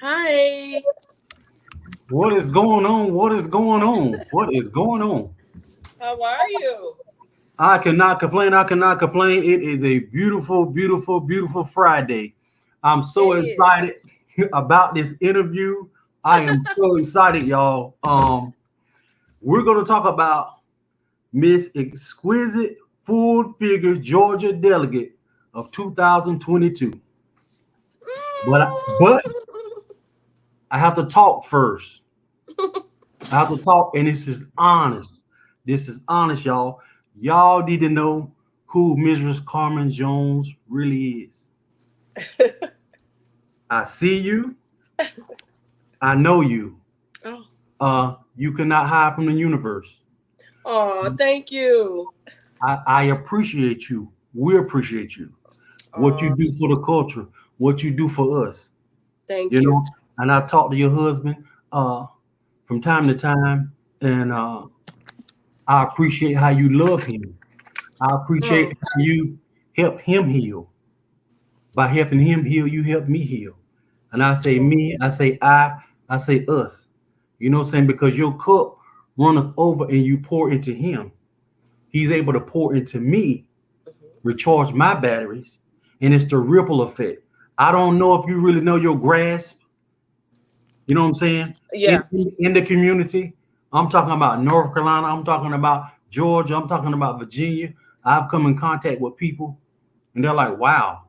Hi. What is going on? What is going on? What is going on? How are you? I cannot complain. I cannot complain. It is a beautiful, beautiful, beautiful Friday. I'm so It is. excited about this interview. I am so excited, y'all. We're going to talk about Miss Exquisite Full Figure Georgia Delegate of 2022. But I have to talk first. I have to talk, and this is honest. This is honest, y'all. Y'all need to know who Mrs. Carmen Jones really is. I see you. I know you. Oh, You cannot hide from the universe. thank you. I appreciate you. We appreciate you. What you Oh, do for the culture, what you do for us. thank You you. know, and I talk to your husband from time to time, and I appreciate how you love him. I appreciate Oh, how you help him heal. By helping him heal, you help me heal. And I say oh, me, I say us. You know what I'm saying? Because your cup runneth over and you pour into him. He's able to pour into me, mhm. recharge my batteries, and it's the ripple effect. I don't know if you really know your grasp, you know what I'm saying? Yeah. In the community. I'm talking about North Carolina, I'm talking about Georgia, I'm talking about Virginia. I've come in contact with people and they're like, wow,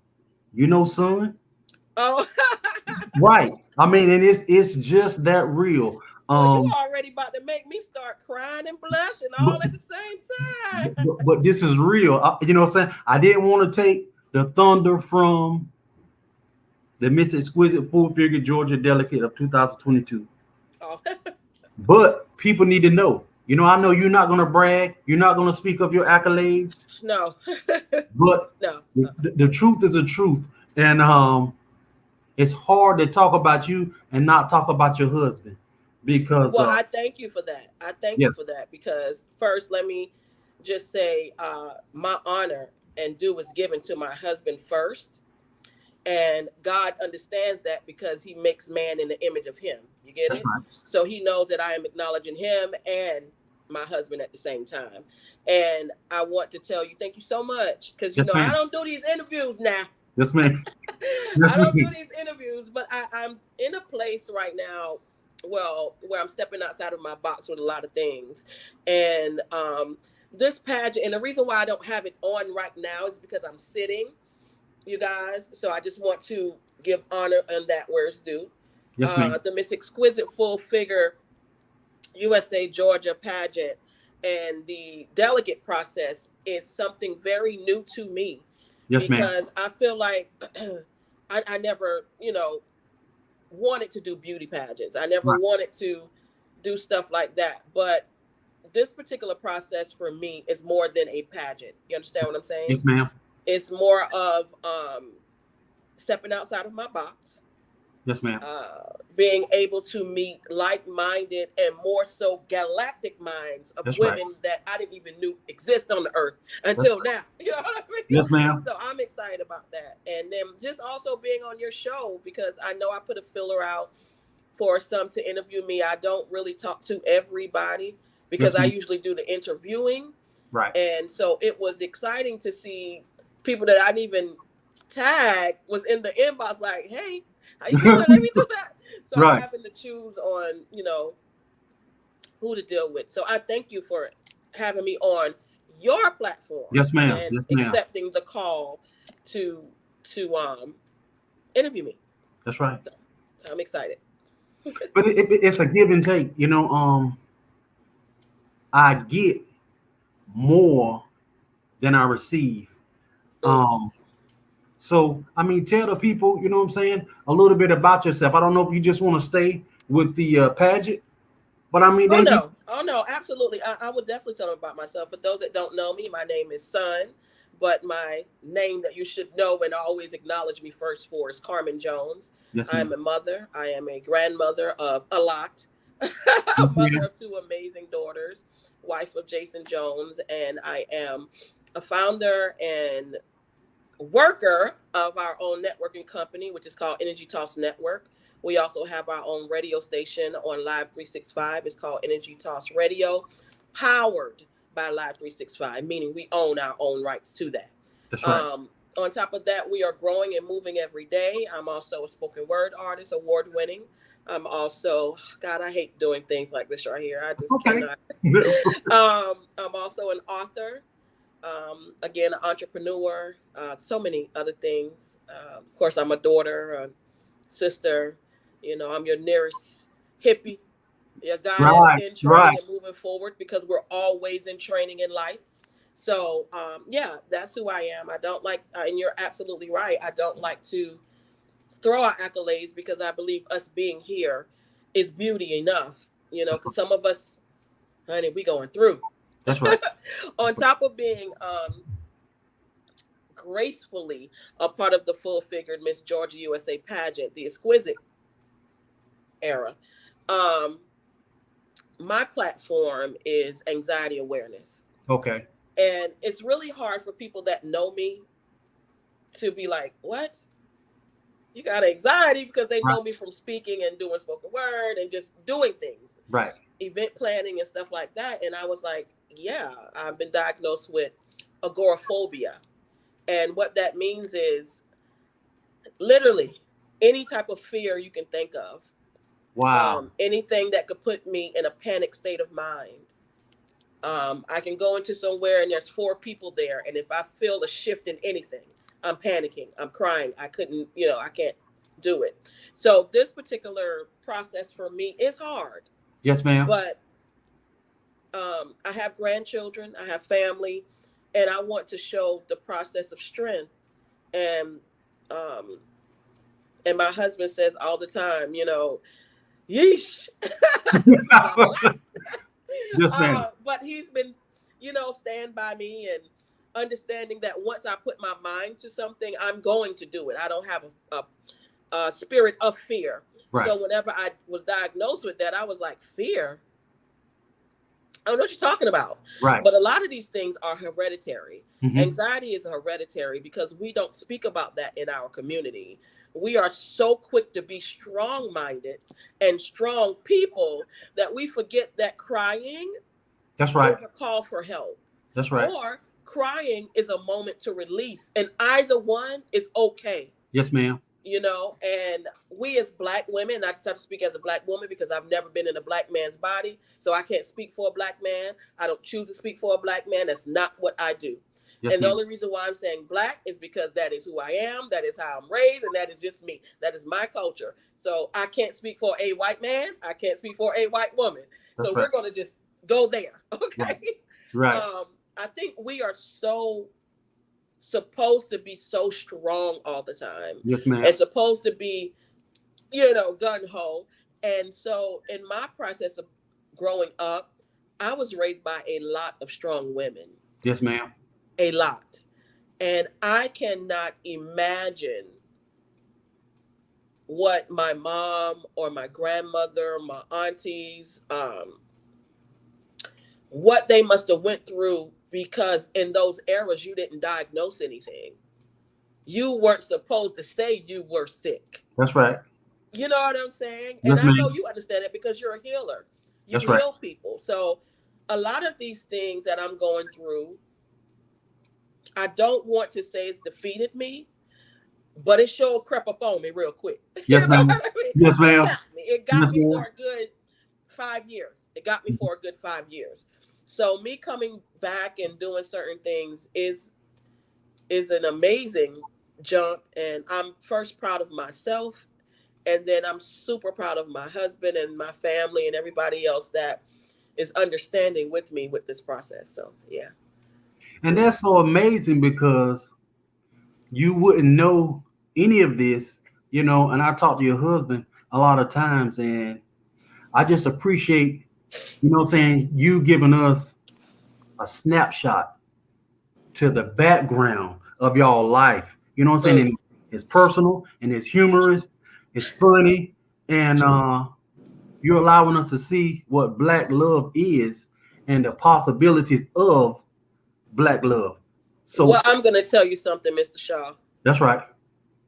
you know, son, Oh, right. I mean, and it's just that real. well, you Um, already about to make me start crying and blushing all but, at the same time. but this is real. You know what I'm saying? I didn't want to take the thunder from the Miss Exquisite Full Figure Georgia Delegate of 2022. Oh, But people need to know. You know, I know you're not going to brag. You're not going to speak of your accolades. no. But No. the truth is the truth. And it's hard to talk about you and not talk about your husband because, Well, I thank you for that. I thank yeah, you for that because first, let me just say my honor and due is given to my husband first. And God understands that because he makes man in the image of him. You get that's it? right. So he knows that I am acknowledging him and my husband at the same time. And I want to tell you, thank you so much. Because, Yes, I ma'am. don't do these interviews now. Yes, ma'am. I Yes, don't do ma'am. these interviews, but I'm in a place right now, well, where I'm stepping outside of my box with a lot of things. And this pageant, and the reason why I don't have it on right now is because I'm sitting, you guys. So I just want to give honor and that where it's due. Yes, ma'am. The Miss Exquisite Full Figure USA Georgia pageant and the delegate process is something very new to me Yes, ma'am. because I feel like I never, wanted to do beauty pageants. I never Right. wanted to do stuff like that. But this particular process for me is more than a pageant. You understand what I'm saying? Yes, ma'am. It's more of stepping outside of my box, Yes, ma'am. being able to meet like-minded and more so galactic minds of That's right. women that I didn't even knew exist on the earth That's until right. now. You know what I mean? Yes, ma'am. So I'm excited about that. And then just also being on your show because I know I put a filler out for some to interview me. I don't really talk to everybody because Yes, I ma'am. usually do the interviewing. Right. And so it was exciting to see people that I didn't even tag was in the inbox like, hey, how you doing? Let me do that. So I'm Right. having to choose on, who to deal with. So I thank you for having me on your platform Yes, ma'am. and Yes, ma'am. accepting the call to interview me. That's right. So, so I'm excited. But it's a give and take. You know, I get more than I receive. Mm. Um, so I mean, tell the people, you know what I'm saying, a little bit about yourself. I don't know if you just want to stay with the pageant, but I mean, Oh they need. no. Oh no, absolutely. I would definitely tell them about myself. For those that don't know me, my name is Sun, but my name that you should know and always acknowledge me first for is Carmen Jones. Yes, I am ma'am. a mother. I am a grandmother of a lot, a Yes, mother ma'am. of two amazing daughters, wife of Jason Jones, and I am a founder and worker of our own networking company, which is called Energy Toss Network. We also have our own radio station on Live 365. It's called Energy Toss Radio, powered by Live 365, meaning we own our own rights to that. That's right. On top of that, we are growing and moving every day. I'm also a spoken word artist, award winning. I'm also, God, I hate doing things like this right here. I just Okay. cannot. I'm also an author, again, an entrepreneur, so many other things. Of course, I'm a daughter, a sister. I'm your nearest hippie. Your goddess Right. in training Right. and moving forward because we're always in training in life. So, yeah, that's who I am. I don't like, and you're absolutely right. I don't like to throw out accolades because I believe us being here is beauty enough, because some of us, honey, we going through. That's right. On top of being gracefully a part of the full figured Miss Georgia USA pageant, the Exquisite era, my platform is anxiety awareness. Okay. And it's really hard for people that know me to be like, what? You got anxiety, because they Right. know me from speaking and doing spoken word and just doing things, Right. event planning and stuff like that. And I was like, yeah, I've been diagnosed with agoraphobia. And what that means is literally any type of fear you can think of. Wow. Anything that could put me in a panic state of mind. I can go into somewhere and there's 4 people there, and if I feel a shift in anything, I'm panicking, I'm crying, I can't do it. So this particular process for me is hard. Yes, ma'am. But I have grandchildren, I have family, and I want to show the process of strength. And um, and my husband says all the time, yeesh. Yes, ma'am. But he's been, stand by me and understanding that once I put my mind to something, I'm going to do it. I don't have a spirit of fear. Right. So whenever I was diagnosed with that, I was like, fear? I don't know what you're talking about. Right. But a lot of these things are hereditary. Mm-hmm. Anxiety is hereditary because we don't speak about that in our community. We are so quick to be strong-minded and strong people that we forget that crying That's right. is a call for help. That's right. Or crying is a moment to release. And either one is okay. Yes, ma'am. And we as Black women, and I just have to speak as a Black woman because I've never been in a Black man's body, so I can't speak for a Black man. I don't choose to speak for a Black man. That's not what I do. Yes, and the ma'am. only reason why I'm saying Black is because that is who I am, that is how I'm raised, and that is just me. That is my culture. So I can't speak for a white man. I can't speak for a white woman. That's so right. we're going to just go there, okay? Right. I think we are so supposed to be so strong all the time. Yes, ma'am. And supposed to be, gung-ho. And so in my process of growing up, I was raised by a lot of strong women. Yes, ma'am. A lot. And I cannot imagine what my mom or my grandmother, my aunties, what they must have went through, because in those eras, you didn't diagnose anything. You weren't supposed to say you were sick. That's right. You know what I'm saying? Yes, and I know ma'am. you understand it because you're a healer. You That's right. heal people. So a lot of these things that I'm going through, I don't want to say it's defeated me, but it sure crept up on me real quick. Yes, ma'am. What I mean? Yes, ma'am. It got Yes, me ma'am. for a good 5 years. It got me for a good 5 years. So me coming back and doing certain things is an amazing jump. And I'm first proud of myself. And then I'm super proud of my husband and my family and everybody else that is understanding with me with this process. So, yeah. And that's so amazing because you wouldn't know any of this, and I talk to your husband a lot of times, and I just appreciate, you giving us a snapshot to the background of y'all life. You know what I'm saying? And it's personal and it's humorous, it's funny, and you're allowing us to see what Black love is and the possibilities of Black love. So, well, I'm going to tell you something, Mr. Shaw. That's right.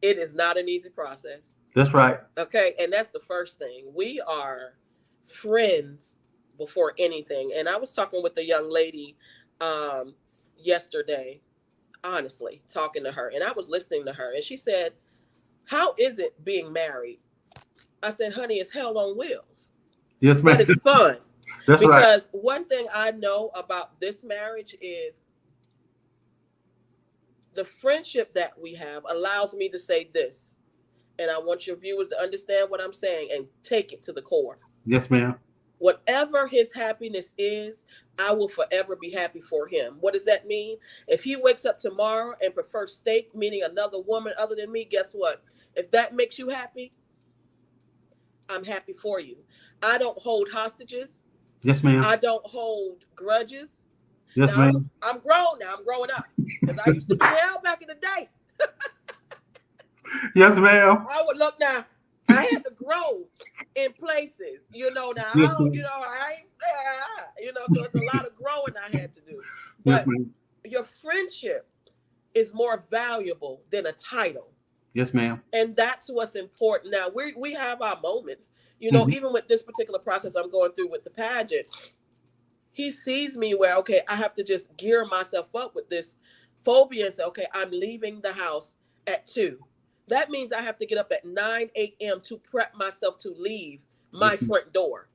It is not an easy process. That's right. Okay, and that's the first thing. We are friends before anything. And I was talking with a young lady um, yesterday, honestly, talking to her, and I was listening to her, and she said, "How is it being married?" I said, "Honey, it's hell on wheels, Yes, but ma'am. it's fun." That's right. Because one thing I know about this marriage is the friendship that we have allows me to say this, and I want your viewers to understand what I'm saying and take it to the core. Yes, ma'am. Whatever his happiness is, I will forever be happy for him. What does that mean? If he wakes up tomorrow and prefers steak, meaning another woman other than me, guess what? If that makes you happy, I'm happy for you. I don't hold hostages. Yes, ma'am. I don't hold grudges. Yes, Now ma'am. I'm grown now. I'm growing up because I used to be hell back in the day. Yes, ma'am. I would look now. I had to grow in places, Now I Yes, don't, ma'am. I ain't there, So it's a lot of growing I had to do. Yes, But ma'am. your friendship is more valuable than a title, Yes, ma'am. and that's what's important. Now we have our moments, Hmm. Even with this particular process I'm going through with the pageant. He sees me where, okay, I have to just gear myself up with this phobia and say, okay, I'm leaving the house at 2. That means I have to get up at 9 a.m. to prep myself to leave my Yes, ma'am. front door.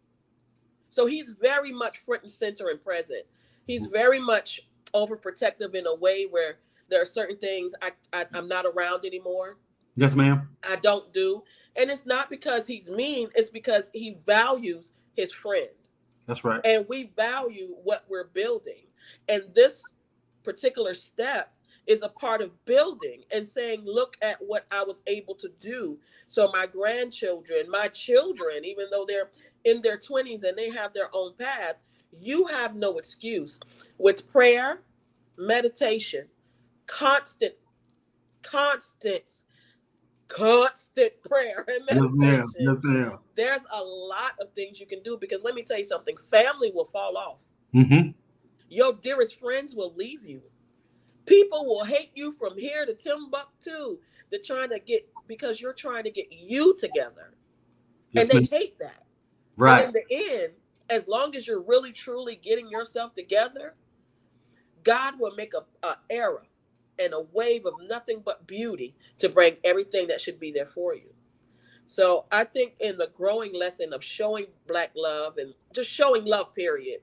So he's very much front and center and present. He's very much overprotective in a way where there are certain things I'm not around anymore. Yes, ma'am. I don't do. And it's not because he's mean, it's because he values his friend, That's right. and we value what we're building. And this particular step is a part of building and saying, look at what I was able to do. So my grandchildren, my children, even though they're in their 20s and they have their own path, you have no excuse. With prayer, meditation, constant, constant, constant prayer and Yes, ma'am. meditation, Yes, ma'am. there's a lot of things you can do, because let me tell you something, family will fall off. Mm-hmm. Your dearest friends will leave you. People will hate you from here to Timbuktu. They're trying to get, because you're trying to get you together. And Yes, they ma'am. hate that. But Right. in the end, as long as you're really truly getting yourself together, God will make a era and a wave of nothing but beauty to bring everything that should be there for you. So I think in the growing lesson of showing Black love and just showing love, period,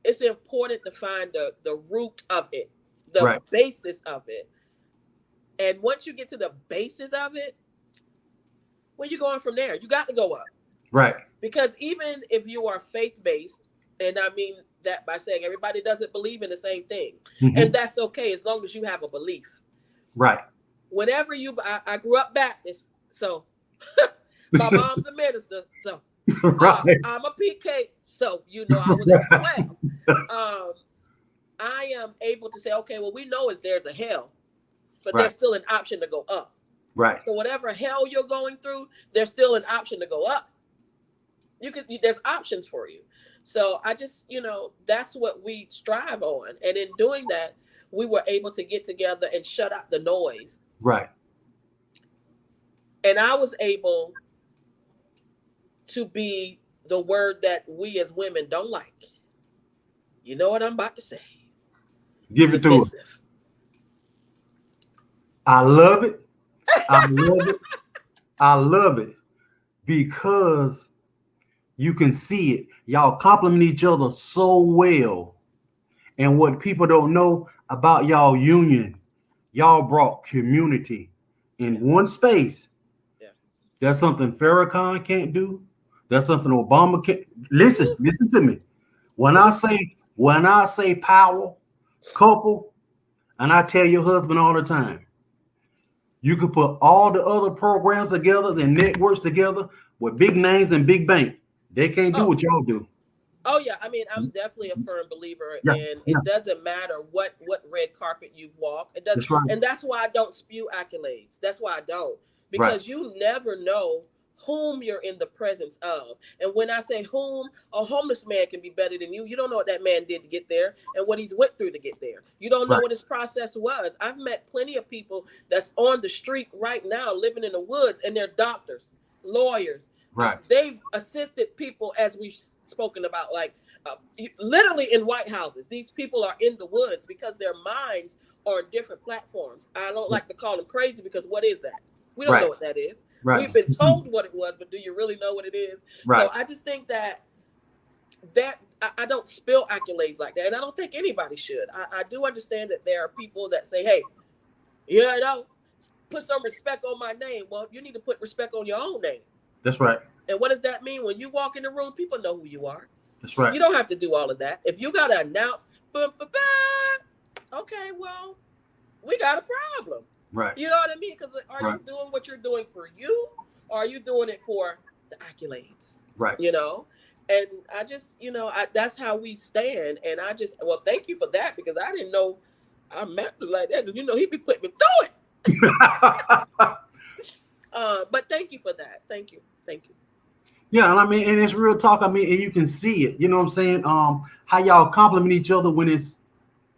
it's important to find the root of it, the Right. basis of it. And once you get to the basis of it, where you going from there? You got to go up. Right. Because even if you are faith based, and I mean that by saying everybody doesn't believe in the same thing, and Mm-hmm. that's okay as long as you have a belief. Right. Whenever I grew up Baptist, so my mom's a minister, so Right. I'm a PK, so I was in the West. I am able to say, okay, well, we know is there's a hell, but Right. there's still an option to go up. Right. So whatever hell you're going through, there's still an option to go up. There's options for you. So I just, that's what we strive on. And in doing that, we were able to get together and shut out the noise. Right. And I was able to be the word that we as women don't like. You know what I'm about to say? Give it to us. Submissive. I love it. I love it. I love it because you can see it. Y'all compliment each other so well. And what people don't know about y'all union, y'all brought community in one space. Yeah. That's something Farrakhan can't do. That's something Obama can't. Listen to me. When I say power, couple, and I tell your husband all the time, you can put all the other programs together and networks together with big names and big bank. They can't do what y'all do. Oh yeah, I mean, I'm definitely a firm believer Yeah, in yeah. it doesn't matter what red carpet you've walked. It does, That's right. and that's why I don't spew accolades. That's why I don't, Right. because you never know whom you're in the presence of. And when I say whom, a homeless man can be better than you. You don't know what that man did to get there and what he's went through to get there. You don't know Right. what his process was. I've met plenty of people that's on the street right now living in the woods, and they're doctors, lawyers. Right. They've assisted people, as we've spoken about, like literally in White Houses. These people are in the woods because their minds are on different platforms. I don't like to call them crazy, because what is that? We don't know Right. what that is. Right. We've been told what it was, but do you really know what it is? Right. So I just think that I don't spill accolades like that, and I don't think anybody should. I do understand that there are people that say, hey, yeah, no, put some respect on my name. Well, you need to put respect on your own name. That's right. And what does that mean? When you walk in the room, people know who you are. That's right. You don't have to do all of that. If you got to announce, okay, well, we got a problem. Right. You know what I mean? Because are Right. you doing what you're doing for you, or are you doing it for the accolades? Right. You know? And I just, that's how we stand. And well, thank you for that, because I didn't know I meant it like that. He'd be putting me through it. But thank you for that. Thank you. Yeah, and I mean, and it's real talk. I mean, and you can see it. You know what I'm saying? How y'all compliment each other when it's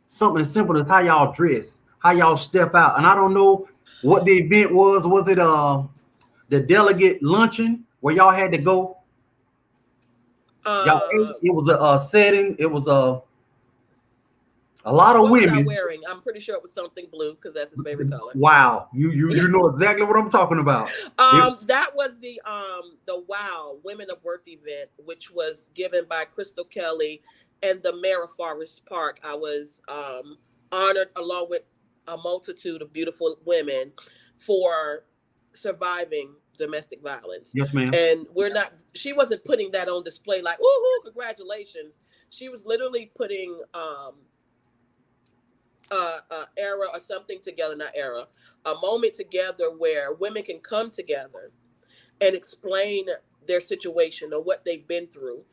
something as simple as how y'all dress, how y'all step out. And I don't know what the event was. Was it the delegate luncheon where y'all had to go? Y'all ate? It was a setting. It was a lot of what women. was I wearing? I'm pretty sure it was something blue, because that's his favorite color. Wow, you know exactly what I'm talking about. That was the Wow Women of Worth event, which was given by Crystal Kelly and the mayor of Forest Park. I was honored along with a multitude of beautiful women for surviving domestic violence. Yes, ma'am. And she wasn't putting that on display like, woohoo, congratulations. She was literally putting era or something together, not era, a moment together where women can come together and explain their situation or what they've been through.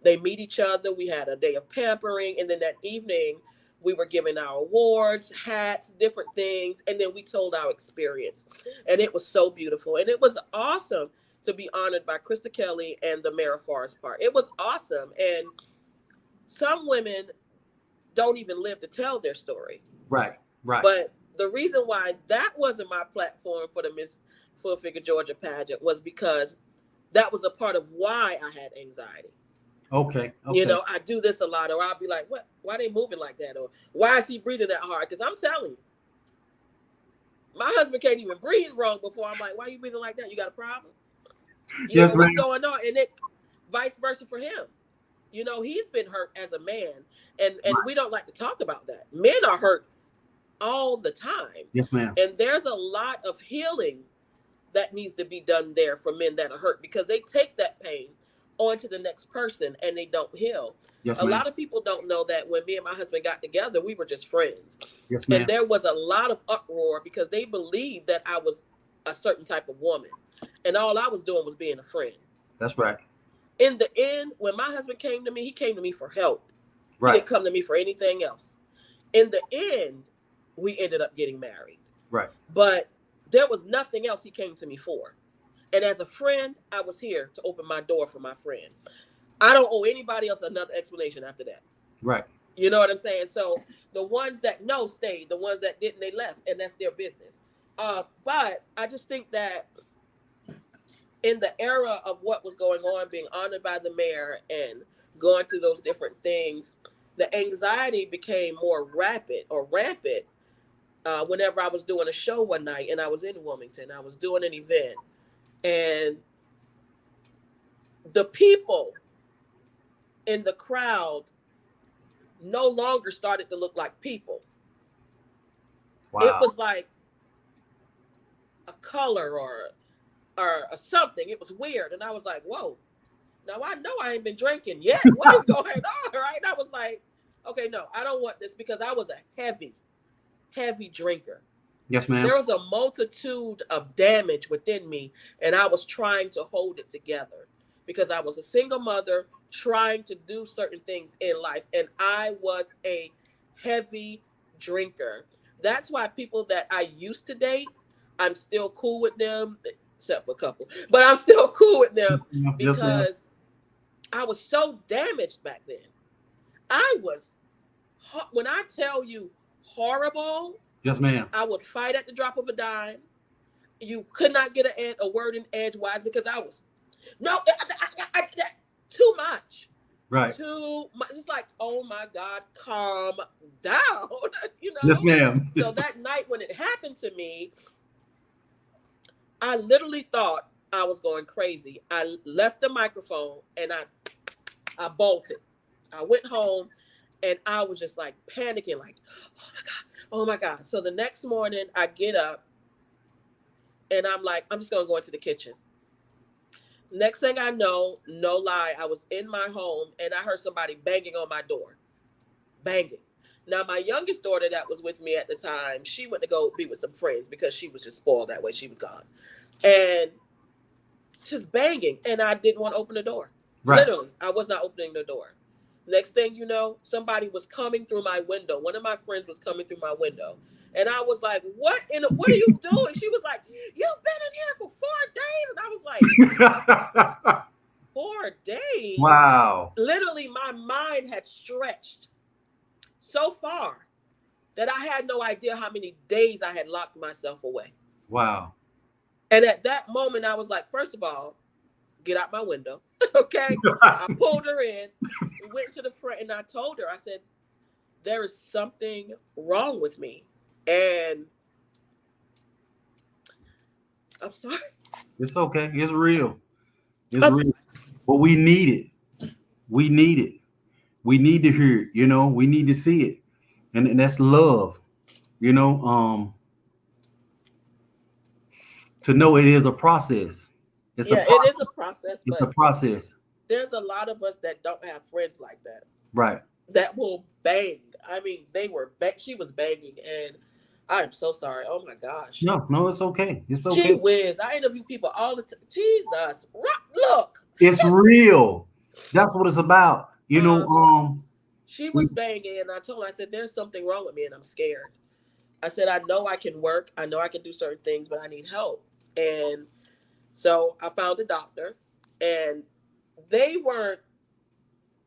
They meet each other. We had a day of pampering, and then that evening we were giving our awards, hats, different things, and then we told our experience. And it was so beautiful, and it was awesome to be honored by Krista Kelly and the mayor of Forest Park. It was awesome. And some women don't even live to tell their story. Right. But the reason why that wasn't my platform for the Miss Full Figure Georgia pageant was because that was a part of why I had anxiety. Okay. I do this a lot, or I'll be like, what? Why are they moving like that? Or why is he breathing that hard? Because I'm telling you, my husband can't even breathe wrong before I'm like, why are you breathing like that? You got a problem? Yes, what's going on? And it vice versa for him. He's been hurt as a man, and we don't like to talk about that. Men are hurt all the time. Yes, ma'am. And there's a lot of healing that needs to be done there for men that are hurt, because they take that pain on to the next person and they don't heal. Yes, a lot of people don't know that when me and my husband got together, we were just friends. Yes, ma'am. And there was a lot of uproar because they believed that I was a certain type of woman, and all I was doing was being a friend. That's right. In the end, when my husband came to me, he came to me for help. Right. He didn't come to me for anything else. In the end, we ended up getting married. Right. But there was nothing else he came to me for. And as a friend, I was here to open my door for my friend. I don't owe anybody else another explanation after that. Right. You know what I'm saying? So the ones that know stayed, the ones that didn't, they left, and that's their business. But I just think that in the era of what was going on, being honored by the mayor and going through those different things, the anxiety became more rampant whenever I was doing a show one night and I was in Wilmington. I was doing an event, and the people in the crowd no longer started to look like people. Wow. It was like a color or something. It was weird. And I was like, whoa, now I know I ain't been drinking yet. What is going on? Right? And I was like, okay, no, I don't want this, because I was a heavy drinker. Yes, ma'am. There was a multitude of damage within me, and I was trying to hold it together because I was a single mother trying to do certain things in life, and I was a heavy drinker. That's why people that I used to date, I'm still cool with them. except for a couple. But I'm still cool with them Yes, ma'am. because I was so damaged back then. I was, when I tell you horrible, Yes, ma'am. I would fight at the drop of a dime. You could not get a word in edgewise because I was, no, too much. Right. Too much. It's like, oh my God, calm down, you Yes, know? ma'am. So that night when it happened to me, I literally thought I was going crazy. I left the microphone and I bolted. I went home and I was just like panicking, like, oh my God, oh my God. So the next morning I get up and I'm like, I'm just gonna go into the kitchen. Next thing I know, no lie, I was in my home and I heard somebody banging on my door. Banging. Now, my youngest daughter that was with me at the time, she went to go be with some friends because she was just spoiled that way. She was gone. And just banging. And I didn't want to open the door. Right. Literally, I was not opening the door. Next thing you know, somebody was coming through my window. One of my friends was coming through my window. And I was like, what are you doing? She was like, you've been in here for 4 days. And I was like, 4 days? Wow. Literally, my mind had stretched so far that I had no idea how many days I had locked myself away. Wow. And at that moment, I was like, first of all, get out my window. Okay. I pulled her in, we went to the front, and I told her, I said, there is something wrong with me. And I'm sorry. It's okay. It's real. It's I'm real. sorry. But we need it. We need it. We need to hear it. You know, we need to see it. And that's love. You know, to know it is a process. It's a Yeah, it process. is a process, It's a but process. there's a lot of us that don't have friends like that, Right. that will bang. I mean, she was banging, and I'm so sorry. Oh my gosh. No, no, it's okay. It's Gee okay. whiz, I interview people all the time. Jesus, look. It's real. That's what it's about. You know, Um, she we, was banging, and I told her, I said, there's something wrong with me, and I'm scared. I said, I know I can work, I know I can do certain things, but I need help. And so I found a doctor, and they weren't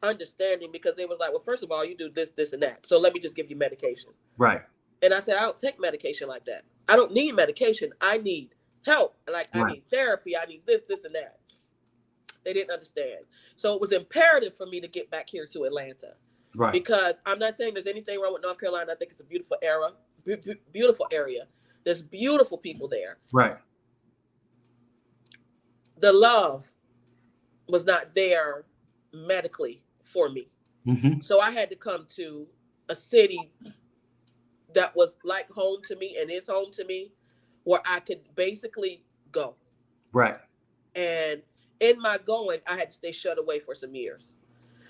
understanding because they was like, well, first of all, you do this, this, and that. So let me just give you medication. right. And I said, I don't take medication like that. I don't need medication. I need help. Like I Right. need therapy. I need this, this, and that. They didn't understand. So it was imperative for me to get back here to Atlanta. Right. Because I'm not saying there's anything wrong with North Carolina. I think it's a beautiful beautiful area. There's beautiful people there. Right. The love was not there medically for me. Mm-hmm. So I had to come to a city that was like home to me and is home to me, where I could basically go. Right. And in my going, I had to stay shut away for some years.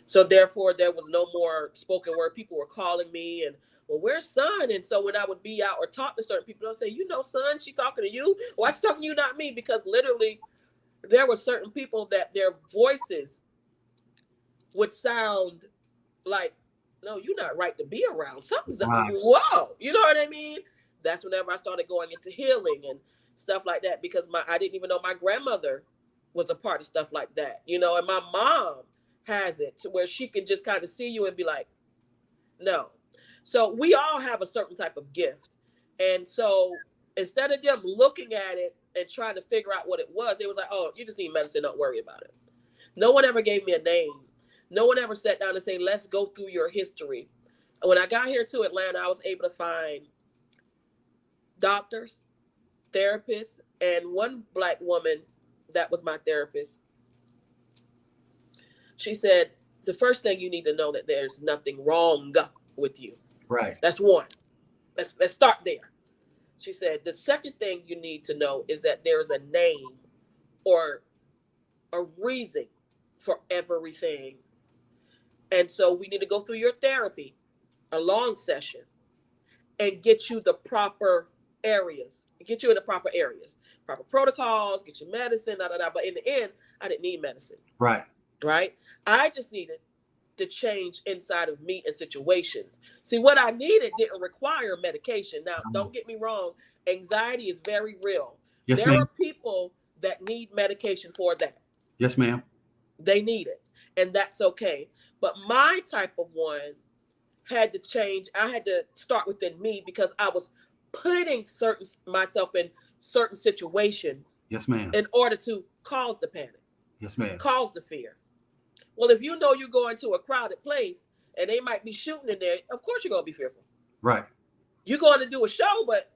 So therefore, there was no more spoken word. People were calling me and, well, where's Son? And so when I would be out or talk to certain people, they'll say, you know, Son, she talking to you. Why she talking to you, not me? Because literally, there were certain people that their voices would sound like, no, you're not right to be around. Something's not, Wow. whoa. You know what I mean? That's whenever I started going into healing and stuff like that, because I didn't even know my grandmother was a part of stuff like that, you know, and my mom has it to where she can just kind of see you and be like, no. So we all have a certain type of gift. And so instead of them looking at it and trying to figure out what it was, it was like, oh, you just need medicine, don't worry about it. No one ever gave me a name. No one ever sat down and said, let's go through your history. And when I got here to Atlanta, I was able to find doctors, therapists, and one Black woman that was my therapist. She said, the first thing you need to know that there's nothing wrong with you. Right. That's one. Let's start there. She said, the second thing you need to know is that there is a name or a reason for everything. And so we need to go through your therapy, a long session, and get you the proper areas, proper protocols, get your medicine, But in the end, I didn't need medicine. Right. Right? I just needed to change inside of me and situations. See, what I needed didn't require medication. Now, don't get me wrong. Anxiety is very real. Yes, There ma'am. are people that need medication for that. Yes, ma'am. They need it, and that's okay. But my type of one had to change. I had to start within me because I was putting certain myself in certain situations Yes, ma'am. in order to cause the panic, Yes, ma'am. cause the fear. Well, if you know you're going to a crowded place and they might be shooting in there, of course you're going to be fearful. Right. You're going to do a show, but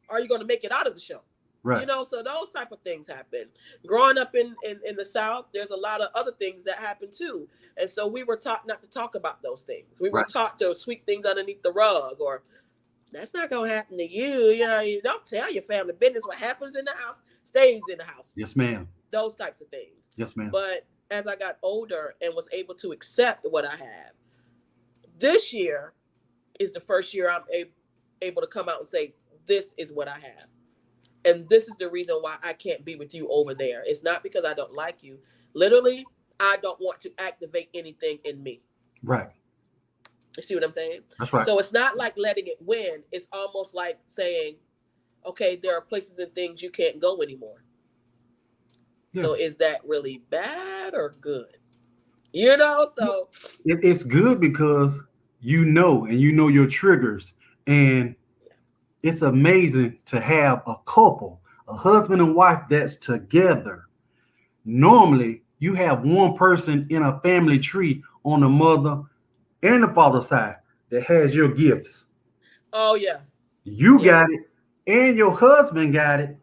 are you going to make it out of the show? Right. You know, so those type of things happen. Growing up in the South, there's a lot of other things that happen too. And so we were taught not to talk about those things. We were Right. taught to sweep things underneath the rug, or that's not going to happen to you. You know, you don't tell your family business. What happens in the house stays in the house. Yes, ma'am. Those types of things. Yes, ma'am. But as I got older and was able to accept what I have, this year is the first year I'm able to come out and say, this is what I have. And this is the reason why I can't be with you over there. It's not because I don't like you. Literally, I don't want to activate anything in me. Right. You see what I'm saying? That's right. So it's not like letting it win. It's almost like saying, okay, there are places and things you can't go anymore. Yeah. So is that really bad or good? You know, so it's good because you know your triggers, and it's amazing to have a couple, a husband and wife that's together. Normally, you have one person in a family tree on the mother and the father side that has your gifts. Oh, yeah. You got it, and your husband got it.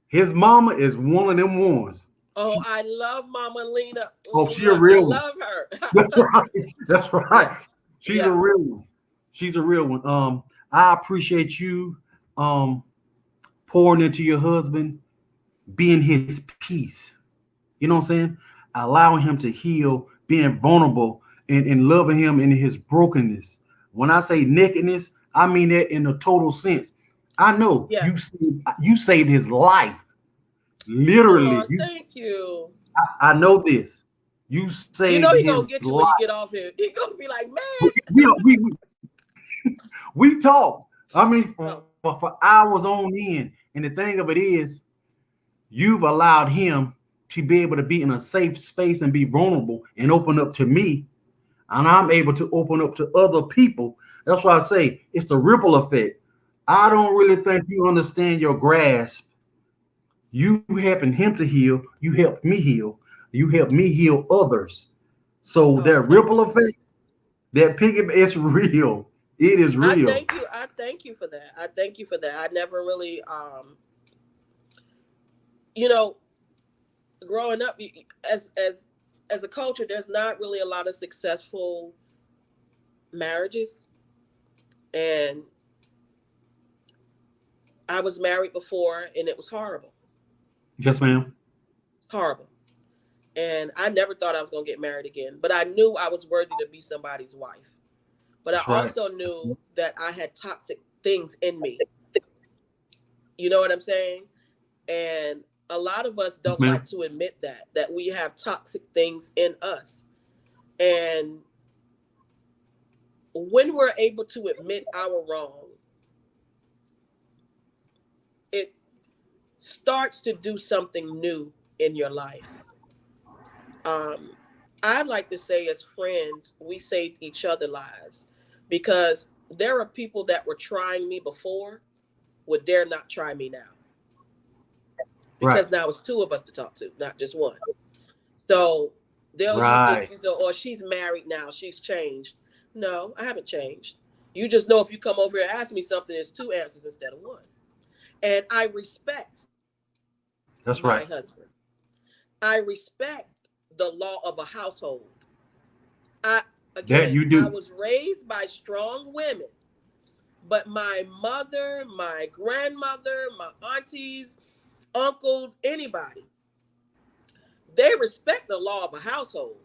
His mama is one of them ones. Oh, I love Mama Lena. Oh, she's a real one. I love her. That's right. That's right. She's a real one. She's a real one. I appreciate you pouring into your husband, being his peace. You know what I'm saying? Allowing him to heal, being vulnerable, and loving him in his brokenness. When I say nakedness, I mean that in a total sense. I know you saved his life. Literally. Thank you. I know this. You saved you know he's his gonna get you life. when you get off here. He's gonna be like, man. We talk. I mean, for hours on end. And the thing of it is, you've allowed him to be able to be in a safe space and be vulnerable and open up to me. And I'm able to open up to other people. That's why I say it's the ripple effect. I don't really think you understand your grasp. You helping him to heal. You help me heal. You help me heal others. So that ripple effect, that piggy, it's real. It is real. I thank you for that. I thank you for that. I never really, growing up as a culture, there's not really a lot of successful marriages. And I was married before, and it was horrible. Yes, ma'am. Horrible. And I never thought I was going to get married again, but I knew I was worthy to be somebody's wife. But I also knew that I had toxic things in me. You know what I'm saying? And a lot of us don't like to admit that we have toxic things in us. And when we're able to admit our wrong, it starts to do something new in your life. I'd like to say, as friends, we saved each other lives, because there are people that were trying me before would dare not try me now, because now it's two of us to talk to, not just one. So they'll use this, or she's married now, she's changed. No, I haven't changed. You just know if you come over here and ask me something, there's two answers instead of one. And I respect my husband. I respect the law of a household. I was raised by strong women, but my mother, my grandmother, my aunties, uncles, anybody, they respect the law of a household.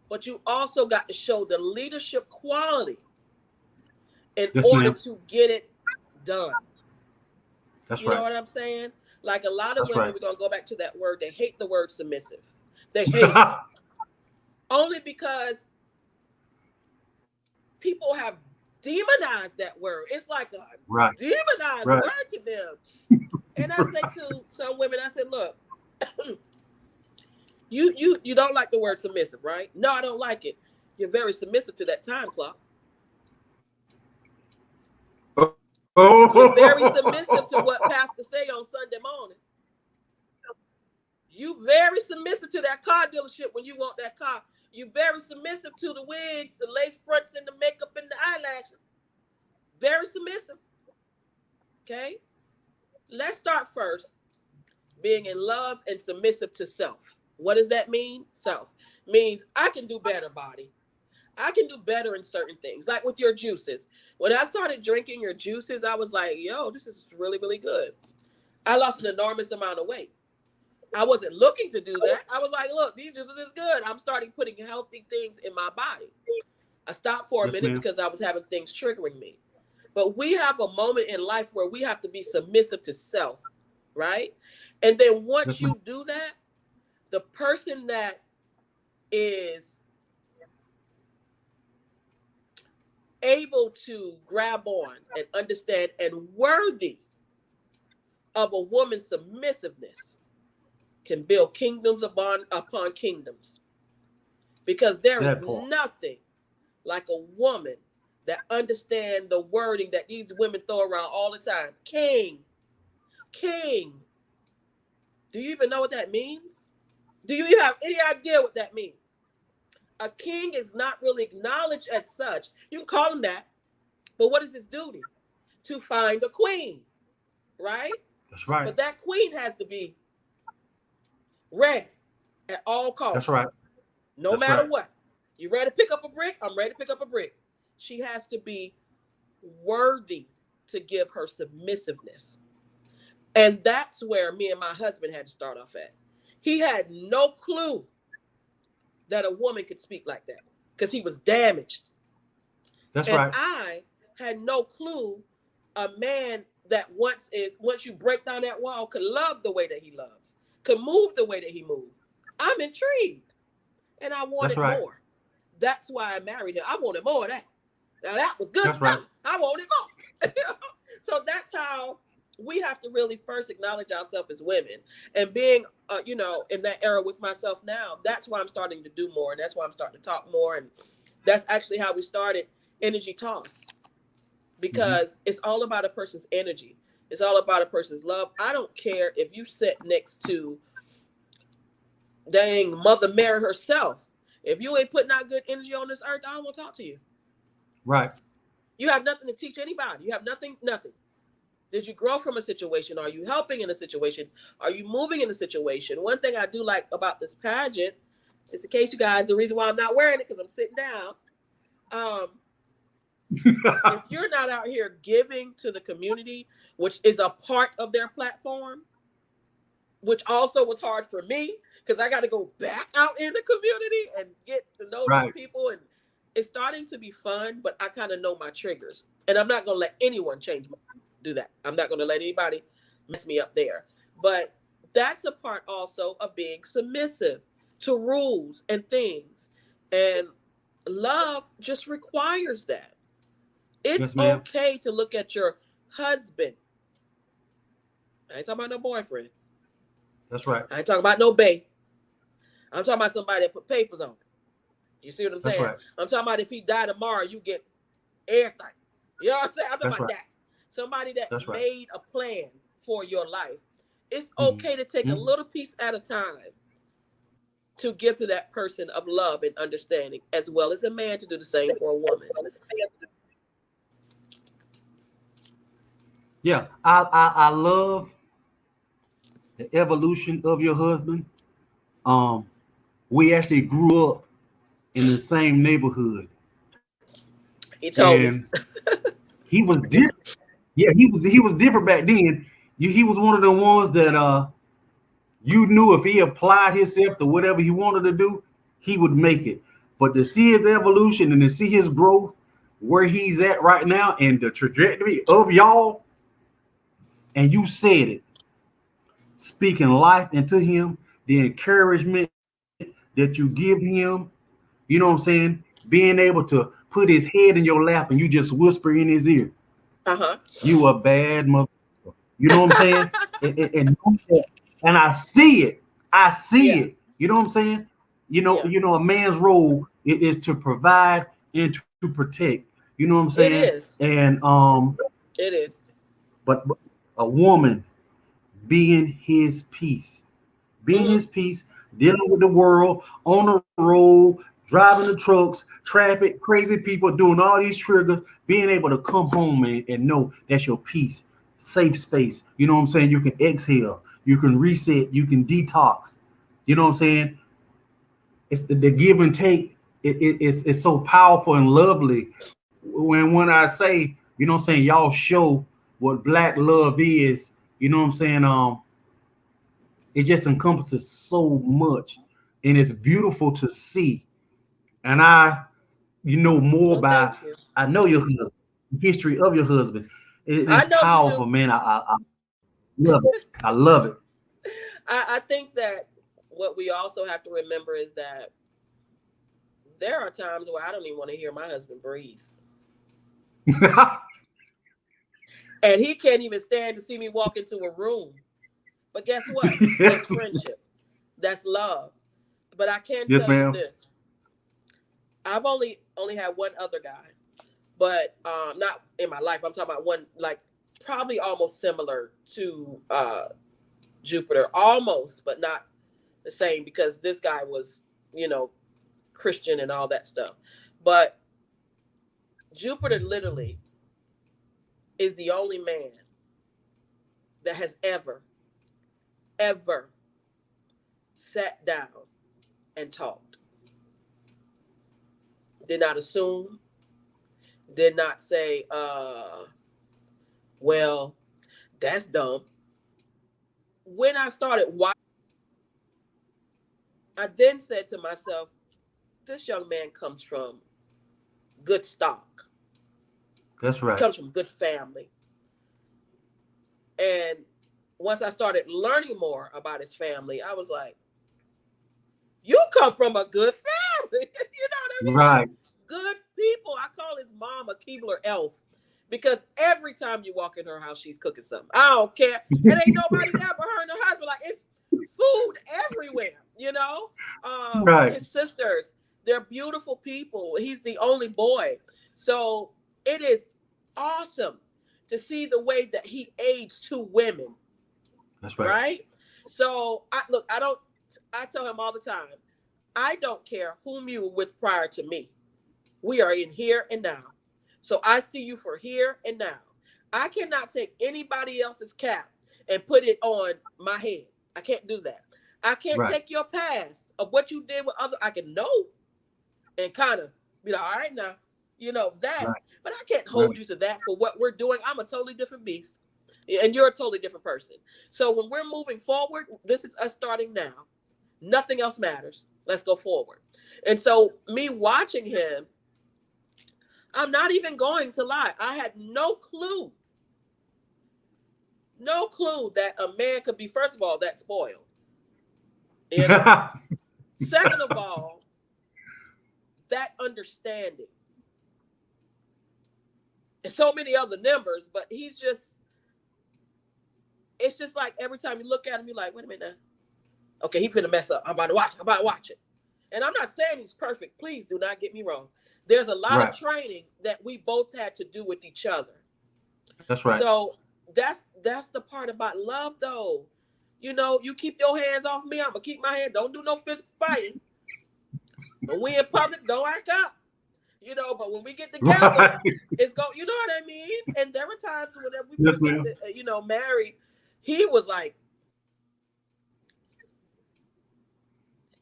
But you also got to show the leadership quality in order to get it done. You know what I'm saying? Like a lot of women, we're going to go back to that word. They hate the word submissive. They hate it. Only because people have demonized that word. It's like a demonized word to them. And I say to some women, I said, look, You don't like the word submissive, right? No, I don't like it. You're very submissive to that time clock. You're very submissive to what pastor say on Sunday morning. You very submissive to that car dealership when you want that car. You very submissive to the wigs, the lace fronts, and the makeup and the eyelashes. Very submissive. Okay? Let's start first being in love and submissive to self. What does that mean? Self means I can do better, body. I can do better in certain things, like with your juices. When I started drinking your juices, I was like, yo, this is really, really good. I lost an enormous amount of weight. I wasn't looking to do that. I was like, look, these juices is good. I'm starting putting healthy things in my body. I stopped for a minute because I was having things triggering me. But we have a moment in life where we have to be submissive to self, right? And then once you do that, the person that is able to grab on and understand and worthy of a woman's submissiveness can build kingdoms upon kingdoms. Because there is nothing like a woman that understands the wording that these women throw around all the time. King. Do you even know what that means? Do you even have any idea what that means? A king is not really acknowledged as such. You can call him that. But what is his duty? To find a queen, right? That's right. But that queen has to be ready at all costs. That's right. No matter what. You ready to pick up a brick? I'm ready to pick up a brick. She has to be worthy to give her submissiveness. And that's where me and my husband had to start off at. He had no clue that a woman could speak like that because he was damaged. That's and right. I had no clue a man that once you break down that wall could love the way that he loves, could move the way that he moved. I'm intrigued. And I wanted more. That's why I married him. I wanted more of that. Now that was good stuff. Right. I wanted more. So that's how we have to really first acknowledge ourselves as women. And being, in that era with myself now, that's why I'm starting to do more. And that's why I'm starting to talk more. And that's actually how we started Energy Toss. Because it's all about a person's energy. It's all about a person's love. I don't care if you sit next to dang Mother Mary herself. If you ain't putting out good energy on this earth, I don't want to talk to you. Right. You have nothing to teach anybody. You have nothing. Did you grow from a situation? Are you helping in a situation? Are you moving in a situation? One thing I do like about this pageant is, in case you guys, the reason why I'm not wearing it because I'm sitting down. If you're not out here giving to the community, which is a part of their platform, which also was hard for me because I got to go back out in the community and get to know the people. And it's starting to be fun, but I kind of know my triggers. And I'm not going to let anyone do that. I'm not going to let anybody mess me up there. But that's a part also of being submissive to rules and things. And love just requires that. It's okay to look at your husband. I ain't talking about no boyfriend. That's right. I ain't talking about no bae. I'm talking about somebody that put papers on it. You see what I'm saying? Right. I'm talking about if he died tomorrow, you get everything. You know what I'm saying? I'm talking about that. Somebody that made a plan for your life. It's okay to take a little piece at a time to give to that person of love and understanding, as well as a man to do the same for a woman. Yeah, I love the evolution of your husband. We actually grew up in the same neighborhood. He told me. He was different. Yeah, he was different back then. He was one of the ones that you knew if he applied himself to whatever he wanted to do, he would make it. But to see his evolution and to see his growth, where he's at right now, and the trajectory of y'all, and you said it, speaking life into him, the encouragement that you give him, you know what I'm saying? Being able to put his head in your lap and you just whisper in his ear, you a bad mother. You know what I'm saying? and I see it. I see Yeah. it. You know what I'm saying? Yeah. A man's role is to provide and to protect. You know what I'm It saying? is. And It is. but a woman being his peace, being Mm-hmm. his peace, dealing with the world on the road, driving the trucks, traffic, crazy people doing all these triggers, being able to come home and know that's your peace, safe space. You know what I'm saying? You can exhale, you can reset, you can detox. You know what I'm saying? It's the give and take. It's so powerful and lovely. When I say, what I'm saying, y'all show what black love is. You know what I'm saying? It just encompasses so much, and it's beautiful to see. And more Well, by, thank you. I know your husband, the history of your husband. I It's know you powerful, do. man. I love it. I love it. I think that what we also have to remember is that there are times where I don't even want to hear my husband breathe. And he can't even stand to see me walk into a room. But guess what? That's Yes, friendship. That's love. But I can yes, tell you ma'am. this. I've only had one other guy, but not in my life. I'm talking about one like probably almost similar to Jupiter, almost, but not the same because this guy was, you know, Christian and all that stuff. But Jupiter literally is the only man that has ever sat down and talked. Did not assume, did not say, well, that's dumb. When I started watching, I then said to myself, this young man comes from good stock. That's He right. comes from good family. And once I started learning more about his family, I was like, you come from a good family. You know what I mean? Like Right. good people. I call his mom a Keebler elf because every time you walk in her house, she's cooking something. I don't care. And ain't nobody there but her and her husband. Like it's food everywhere, you know? Right. His sisters, they're beautiful people. He's the only boy. So it is awesome to see the way that he aids two women, That's right. right? So I look, I don't I tell him all the time, I don't care whom you were with prior to me. We are in here and now. So I see you for here and now. I cannot take anybody else's cap and put it on my head. I can't do that. I can't Right. take your past of what you did with other. I can know and kind of be like, all right now, you know that. Right. But I can't Right. hold you to that for what we're doing. I'm a totally different beast, and you're a totally different person. So when we're moving forward, this is us starting now. Nothing else matters. Let's go forward. And so me watching him, I'm not even going to lie. I had no clue that a man could be, first of all, that spoiled. You know, second of all, that understanding. And so many other numbers, but he's just, it's just like every time you look at him, you're like, wait a minute now. Okay, he finna mess up. I'm about to watch. I'm about to watch it. And I'm not saying he's perfect. Please do not get me wrong. There's a lot of Right. training that we both had to do with each other. That's right. So that's the part about love, though. You know, you keep your hands off me. I'm gonna keep my hand. Don't do no physical fighting. When we in public, don't act up. You know, but when we get together, Right. it's go. You know what I mean? And there were times whenever we Yes, first got ma'am. to, married, he was like,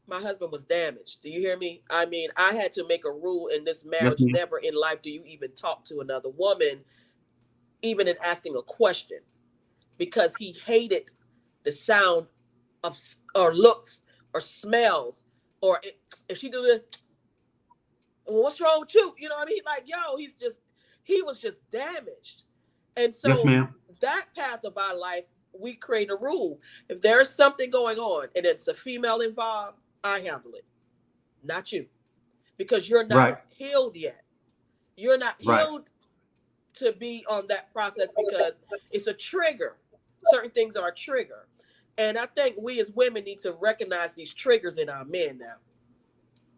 my husband was damaged. Do you hear me? I mean, I had to make a rule in this Yes, marriage. ma'am. Never in life do you even talk to another woman, even in asking a question, because he hated the sound of or looks or smells or if she do this, well, what's wrong with you? You know what I mean? Like, yo, he was just damaged. And Yes, so ma'am. that path of our life, we create a rule. If there's something going on and it's a female involved, I handle it, not you, because you're not Right. healed yet. You're not Right. healed to be on that process because it's a trigger. Certain things are a trigger. And I think we as women need to recognize these triggers in our men now.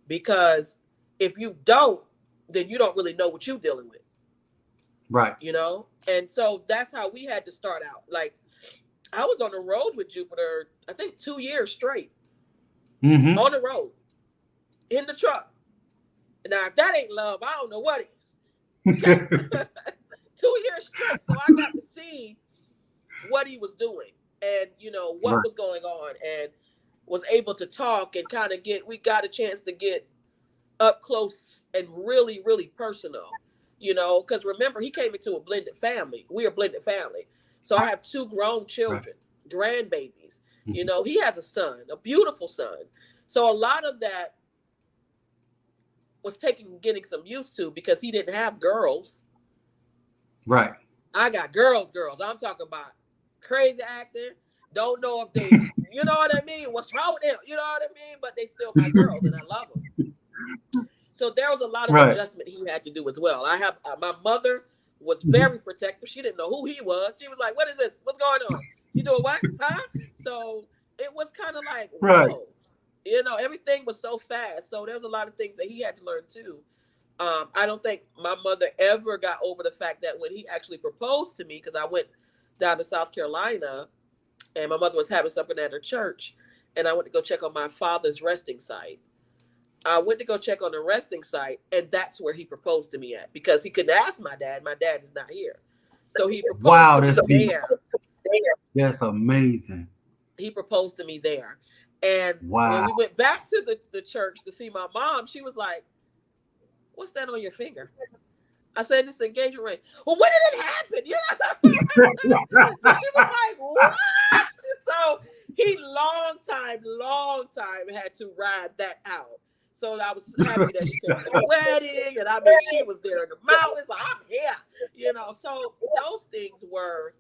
Because if you don't, then you don't really know what you're dealing with. Right. You know? And so that's how we had to start out. Like, I was on the road with Jupiter, I think 2 years straight. On the road. In the truck. Now, if that ain't love, I don't know what is. Okay? 2 years straight. So I got to see what he was doing and, you know, what was going on, and was able to talk and kind of we got a chance to get up close and really, really personal, you know, because remember, he came into a blended family. We're a blended family. So I have 2 grown children, grandbabies. You know, he has a son, a beautiful son. So a lot of that was getting some used to, because he didn't have girls. Right. I got girls. I'm talking about crazy acting. Don't know if they, you know what I mean? What's wrong with them? You know what I mean? But they still my girls, and I love them. So there was a lot of adjustment he had to do as well. I have my mother was very protective. She didn't know who he was. She was like, "What is this? What's going on? You doing what? Huh?" So it was kind of like, whoa. You know, everything was so fast. So there's a lot of things that he had to learn too. I don't think my mother ever got over the fact that when he actually proposed to me, because I went down to South Carolina and my mother was having something at her church, and I went to go check on my father's resting site. I went to go check on the resting site, and that's where he proposed to me at, because he couldn't ask my dad. My dad is not here. So he proposed to me there. That's amazing. He proposed to me there. And when we went back to the church to see my mom, she was like, "What's that on your finger?" I said, "This engagement ring." "Well, when did it happen?" You know? So she was like, "What?" So he long time had to ride that out. So I was happy that she came to the wedding, and I mean, she was there in the mountains. Like, I'm here, you know. So those things were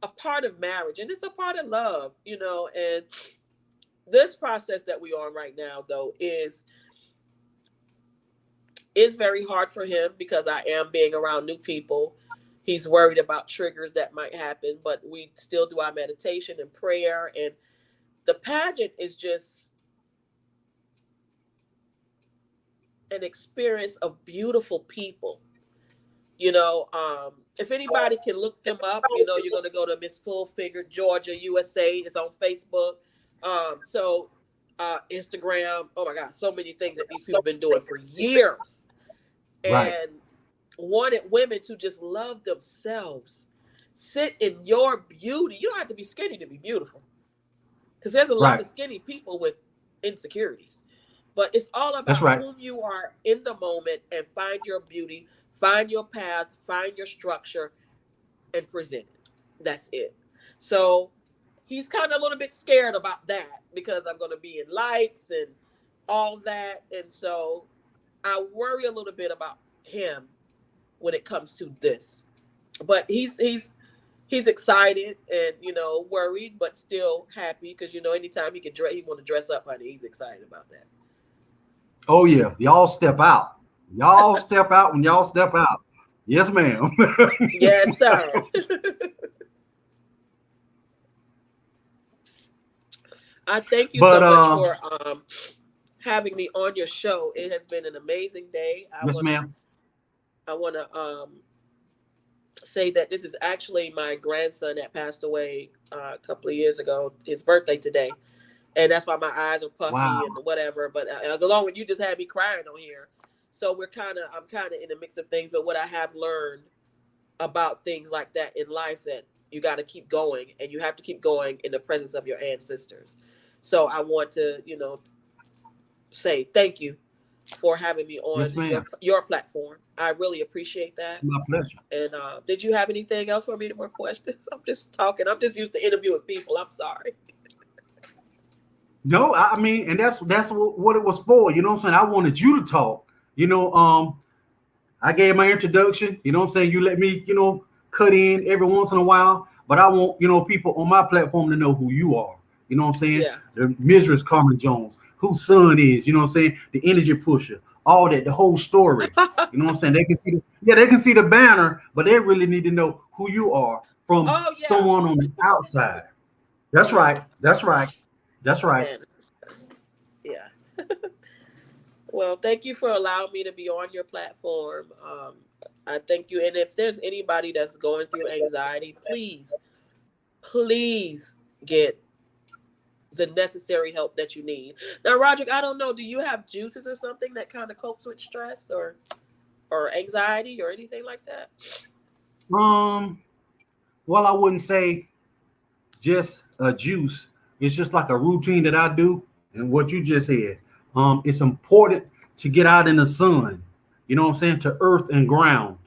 a part of marriage, and it's a part of love, you know. And this process that we're on right now, though, is very hard for him, because I am being around new people. He's worried about triggers that might happen, but we still do our meditation and prayer. And the pageant is just an experience of beautiful people. You know, if anybody can look them up, you know, you're going to go to Miss Full Figure Georgia USA. It's on Facebook. Instagram. Oh my God, so many things that these people have been doing for years. And wanted women to just love themselves. Sit in your beauty. You don't have to be skinny to be beautiful, because there's a lot of skinny people with insecurities. But it's all about whom you are in the moment, and find your beauty, find your path, find your structure, and present it. That's it. So he's kind of a little bit scared about that, because I'm going to be in lights and all that. And so I worry a little bit about him when it comes to this. But he's excited and, you know, worried, but still happy, because, you know, anytime he want to dress up, honey, he's excited about that. Oh yeah, y'all step out. Y'all step out when y'all step out. Yes, ma'am. Yes, sir. I thank you so much for having me on your show. It has been an amazing day. Ma'am. I want to say that this is actually my grandson that passed away a couple of years ago. His birthday today. And that's why my eyes are puffy and whatever. But along with you, just had me crying on here. So I'm kind of in the mix of things. But what I have learned about things like that in life, that you got to keep going, and you have to keep going in the presence of your ancestors. So I want to, you know, say thank you for having me on your platform. I really appreciate that. It's my pleasure. And did you have anything else for me? More questions? I'm just talking. I'm just used to interviewing people. I'm sorry. No, I mean, and that's what it was for. You know what I'm saying? I wanted you to talk. You know, I gave my introduction. You know what I'm saying? You let me, you know, cut in every once in a while. But I want, you know, people on my platform to know who you are. You know what I'm saying? Yeah. The Mistress Carmen Jones, whose son is, you know what I'm saying? The energy pusher, all that, the whole story. You know what I'm saying? They can see they can see the banner, but they really need to know who you are from someone on the outside. That's right. That's right. That's right. And yeah. Well, thank you for allowing me to be on your platform. I thank you. And if there's anybody that's going through anxiety, please get the necessary help that you need. Now, Roderick, I don't know. Do you have juices or something that kind of copes with stress or anxiety or anything like that? Um, well, I wouldn't say just a juice. It's just like a routine that I do. And what you just said, it's important to get out in the sun. You know what I'm saying? To earth and ground.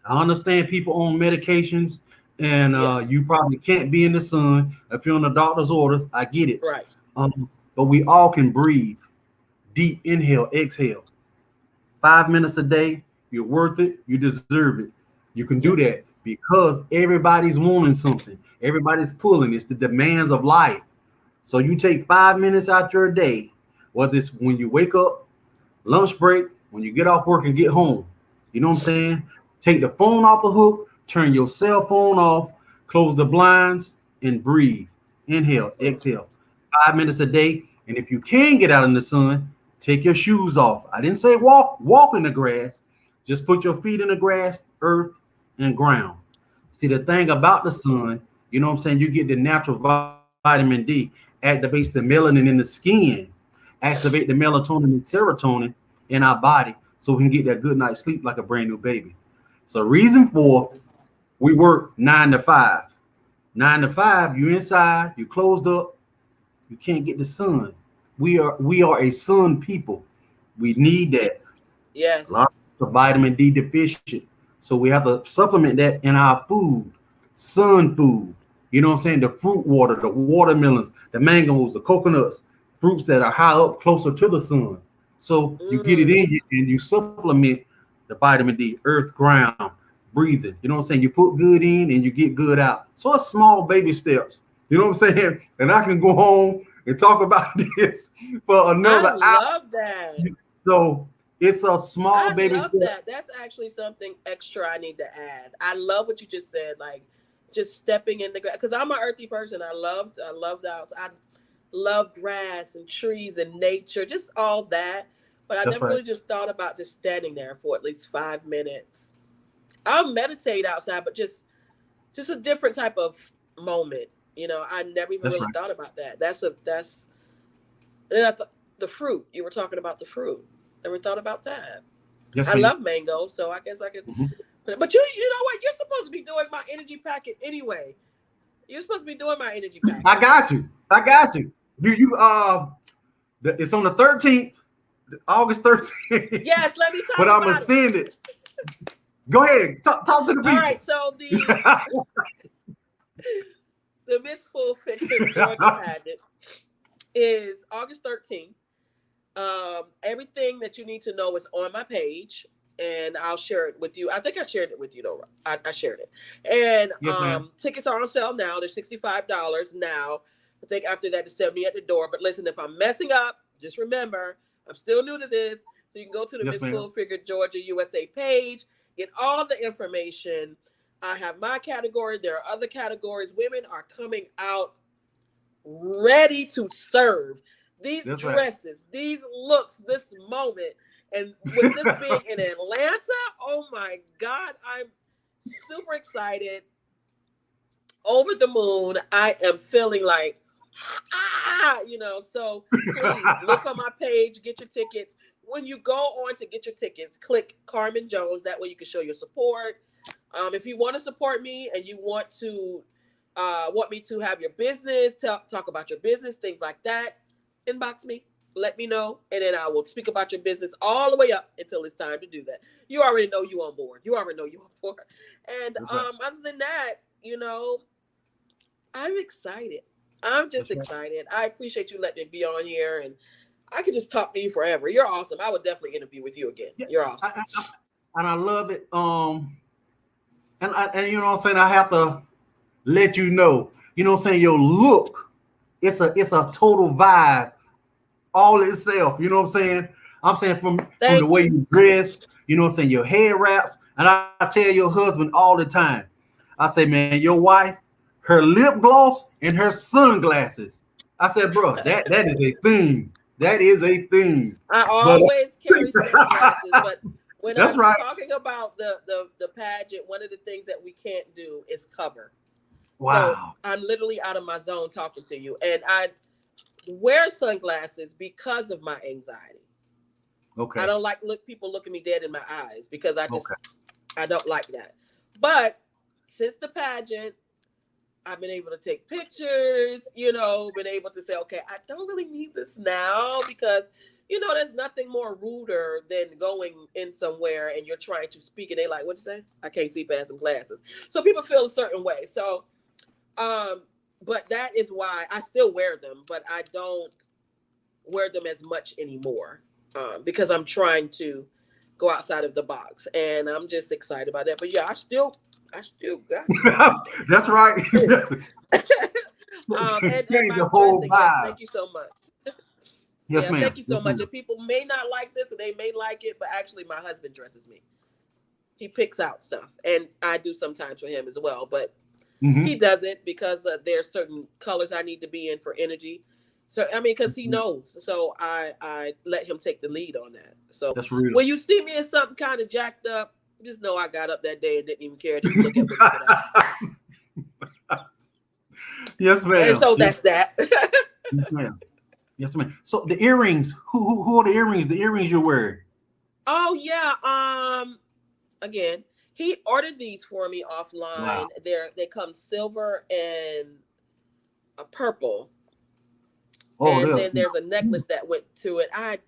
I understand people on medications, and Yeah. you probably can't be in the sun if you're on the doctor's orders. I get it. Right. But we all can breathe. Deep inhale, exhale. 5 minutes a day. You're worth it. You deserve it. You can do Yeah. that because everybody's wanting something. Everybody's pulling. It's the demands of life. So you take 5 minutes out your day, whether it's when you wake up, lunch break, when you get off work and get home. You know what I'm saying? Take the phone off the hook, turn your cell phone off, close the blinds, and breathe. Inhale, exhale. 5 minutes a day. And if you can get out in the sun, take your shoes off. I didn't say walk in the grass. Just put your feet in the grass, earth, and ground. See, the thing about the sun, you know what I'm saying? You get the natural vitamin D, activates the melanin in the skin, activate the melatonin and serotonin in our body so we can get that good night's sleep like a brand new baby. So reason for we work 9 to 5. 9 to 5, you inside, you closed up, you can't get the sun. We are a sun people. We need that. A Yes. lot of vitamin D deficient. So we have to supplement that in our food, sun food. You know what I'm saying? The fruit water, the watermelons, the mangoes, the coconuts, fruits that are high up closer to the sun. So you get it Mm. in you and you supplement the vitamin D, earth, ground, breathing. You know what I'm saying? You put good in and you get good out. So it's small baby steps. You know what I'm saying? And I can go home and talk about this for I another hour. love that. So it's a small I baby love steps. that. That's actually something extra I need to add. I love what you just said, like just stepping in the grass. Because I'm an earthy person. I love the house. I love grass and trees and nature, just all that. But I That's never right. really just thought about just standing there for at least 5 minutes. I'll meditate outside, but just a different type of moment. I never even That's really right. thought about that. That's and I thought the fruit. You were talking about the fruit. Never thought about that. Yes, I ma'am. love mangoes, so I guess I could. Mhm. But you know what? You're supposed to be doing my energy packet anyway. You're supposed to be doing my energy I packet. got you. I got you. It's on the 13th, August 13th. Yes, let me But talk I'm gonna about it. send it. Go ahead. Talk to the All people. right, so the Miss Full Figure Georgia pageant is August 13th. Everything that you need to know is on my page, and I'll share it with you. I think I shared it with you, though. I shared it, and Yes, ma'am. tickets are on sale now. They're $65 now. I think after that, it's 70 at the door. But listen, if I'm messing up, just remember I'm still new to this, so you can go to the Yes, Miss ma'am. Full Figure Georgia USA page, get all the information. I have my category. There are other categories. Women are coming out ready to serve. These That's right. dresses, these looks, this moment, and with this being in Atlanta, oh my God, I'm super excited, over the moon. I am feeling like, so please look on my page, get your tickets. When you go on to get your tickets, click Carmen Jones. That way you can show your support. If you want to support me and you want me to have your business, talk about your business, things like that, inbox me. Let me know, and then I will speak about your business all the way up until it's time to do that. You already know you on board. You already know you on board. And That's right. other than that, I'm excited. I'm just That's right. excited. I appreciate you letting me be on here, and I could just talk to you forever. You're awesome. I would definitely interview with you again. Yeah, You're I, awesome. and I love it. And you know what I'm saying. I have to let you know. You know what I'm saying. Your look, it's a total vibe, all itself. You know what I'm saying. I'm saying from the Thank way you. you dress. You know what I'm saying. Your hair wraps, and I tell your husband all the time. I say, man, your wife. her lip gloss, and her sunglasses. I said, bro, that is a thing. That is a thing. I But always carry sunglasses, but when that's I'm right. talking about the pageant, one of the things that we can't do is cover. So Wow. I'm literally out of my zone talking to you, and I wear sunglasses because of my anxiety. I Okay. don't like people looking me dead in my eyes because Okay. I don't like that. But since the pageant, I've been able to take pictures, been able to say, okay, I don't really need this now because, there's nothing more ruder than going in somewhere and you're trying to speak and they like, what'd you say? I can't see past some glasses. So people feel a certain way. So, um, but that is why I still wear them, but I don't wear them as much anymore because I'm trying to go outside of the box and I'm just excited about that. But yeah, I still got That's right. and Change my the whole dressing, yes, vibe. thank you so much. Yes, Yeah, ma'am. thank you so Yes, much. ma'am. And people may not like this and they may like it, but actually my husband dresses me. He picks out stuff and I do sometimes for him as well, but he Hmm. doesn't because there's certain colors I need to be in for energy. So I mean, because he knows, so I let him take the lead on that. So That's real. when you see me in something kind of jacked up, just know I got up that day and didn't even care. Didn't look at what he put out. Yes, And ma'am. so Yes, that's that. yes, ma'am. Yes, ma'am. So the earrings, who are the earrings? The earrings you're wearing. Oh yeah. Again, he ordered these for me offline. Wow. They come silver and a purple, Oh, and they're then there's a necklace that went to it. I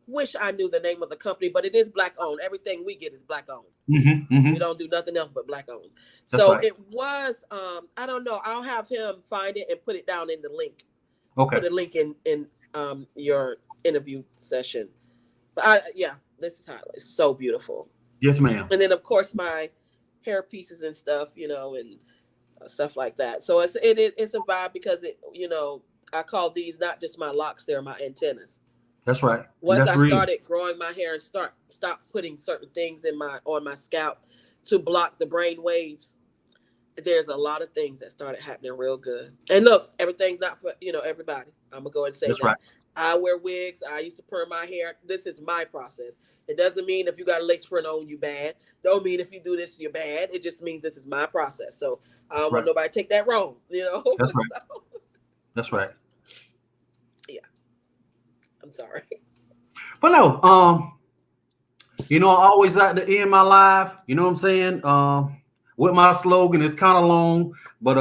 wish I knew the name of the company, but it is black owned. Everything we get is black owned. We hmm. don't do nothing else but black owned. That's So right. it was I don't know. I'll have him find it and put it down in the link. Okay. Put a link in your interview session. But yeah, this is how it's so beautiful. Yes, ma'am. And then of course my hair pieces and stuff, and stuff like that. So it's a vibe because I call these not just my locks, they're my antennas. That's right. And Once that's I real. started growing my hair and stop putting certain things on my scalp to block the brain waves, there's a lot of things that started happening real good. And look, everything's not for everybody. I'm gonna go and say That's right. that. I wear wigs. I used to perm my hair. This is my process. It doesn't mean if you got a lace front on you bad. Don't mean if you do this you're bad. It just means this is my process. So I don't want Right. nobody to take that wrong. That's right. So That's right. yeah, I'm sorry. But no, I always like to end my life. You know what I'm saying? With my slogan, it's kind of long, but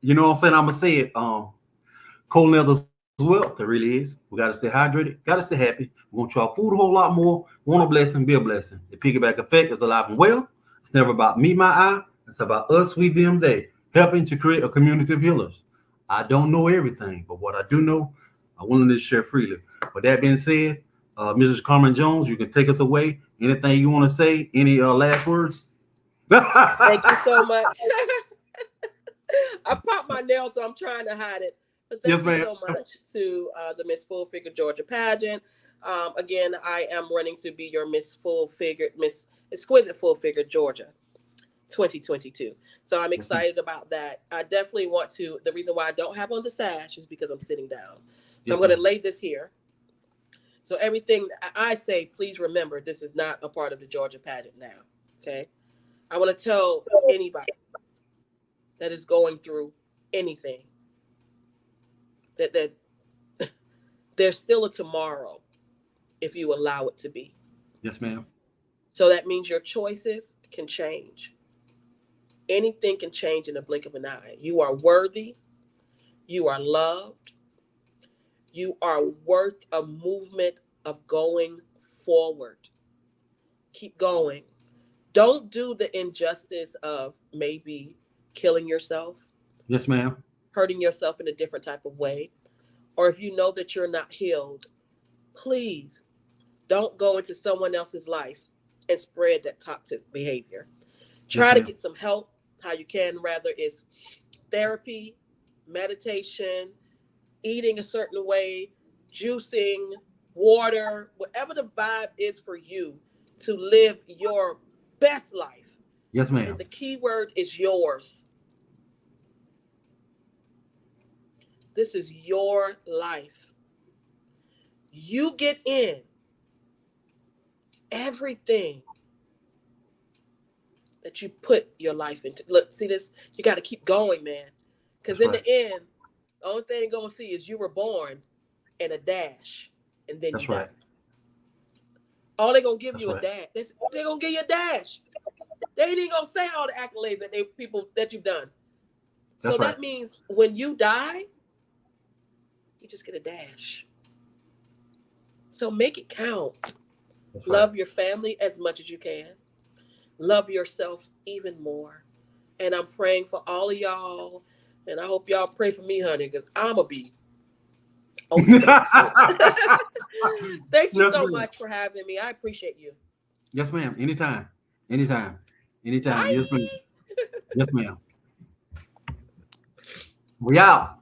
you know what I'm saying? I'm gonna say it. Cold leather's wealth. It really is. We gotta stay hydrated. Gotta stay happy. We're gonna try food a whole lot more. Want a blessing, be a blessing. The piggyback effect is alive and well. It's never about me, my I. It's about us, we, them, they, helping to create a community of healers. I don't know everything, but what I do know, I'm willing to share freely. With that being said, Mrs. Carmen Jones, you can take us away. Anything you want to say? Any last words? Thank you so much. I popped my nail, so I'm trying to hide it. But Yes, thank you ma'am. so much to the Miss Full Figure Georgia pageant. Again, I am running to be your Miss Exquisite Full Figure Georgia 2022. So I'm Yes, ma'am. excited about that. I definitely want to. The reason why I don't have on the sash is because I'm sitting down. So I'm Yes, going to ma'am. lay this here. So everything I say, please remember, this is not a part of the Georgia pageant now. Okay. I want to tell anybody that is going through anything that there's still a tomorrow if you allow it to be. Yes, ma'am. So that means your choices can change. Anything can change in a blink of an eye. You are worthy. You are loved. You are worth a movement of going forward. Keep going. Don't do the injustice of maybe killing yourself, Yes, ma'am. hurting yourself in a different type of way. Or if you know that you're not healed, please don't go into someone else's life and spread that toxic behavior. Yes, Try to ma'am. get some help how you can, rather it's therapy, meditation, eating a certain way, juicing, water, whatever the vibe is for you to live your best life. Yes, And ma'am. the key word is yours. This is your life. You get in everything that you put your life into. Look, see this? You got to keep going, man. Because That's in right. the end, the only thing you're going to see is you were born in a dash and then you That's die. right. All they're going to give That's you a right. dash. They're going to give you a dash. They ain't even going to say all the accolades that people that you've done. So That's right. that means when you die, you just get a dash. So make it count. That's right. Love your family as much as you can. Love yourself even more. And I'm praying for all of y'all. And I hope y'all pray for me, honey, because I'm going to be on the stage soon. Thank you Yes, so ma'am. much for having me. I appreciate you. Yes, ma'am. Anytime. Anytime. Anytime. Yes, ma'am. Bye. Yes, ma'am. We out.